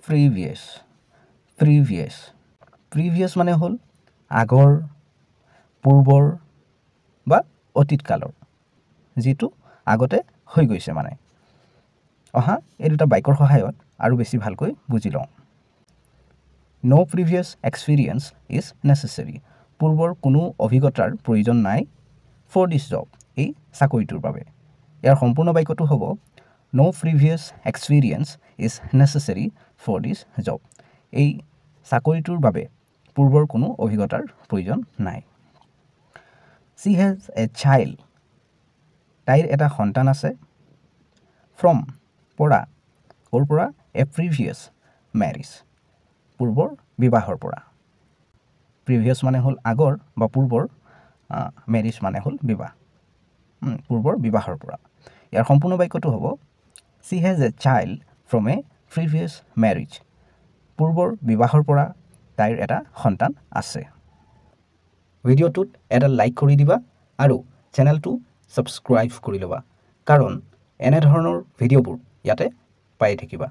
previous previous previous মানে হ'ল আগৰ পূৰ্বৰ বা অতীত কালৰ যেটো আগতে হৈ গৈছে মানে অহা এই দুটা বাইকৰ সহায়ত আৰু বেছি ভালকৈ বুজি লওঁ No previous experience is necessary পূৰ্বৰ কোনো অভিজ্ঞতাৰ প্ৰয়োজন নাই for this job এই চাকৰিটোৰ বাবে ইয়াৰ সম্পূৰ্ণ বাক্যটো হ'ব No previous experience is necessary for this job এই চাকৰিটোৰ বাবে পূৰ্বৰ কোনো অভিজ্ঞতাৰ প্ৰয়োজন নাই She has a child তাইৰ এটা সন্তান আছে from পৰা ক'ৰ পৰা a previous marriage পূৰ্বৰ বিবাহৰ পৰা previous মানে হ'ল আগৰ বা পূৰ্বৰ marriage মানে হ'ল বিবাহ পূৰ্বৰ বিবাহৰ পৰা ইয়াৰ সম্পূৰ্ণ বাক্যটো হ'ব She has a child from a previous marriage পূৰ্বৰ বিবাহৰ পৰা তাইৰ এটা সন্তান আছে ভিডিঅ'টোত এটা লাইক কৰি দিবা আৰু চেনেলটো সাবস্ক্ৰাইব কৰি লবা কাৰণ এনে ধৰণৰ ভিডিঅ'বোৰ ইয়াতে পাই থাকিবা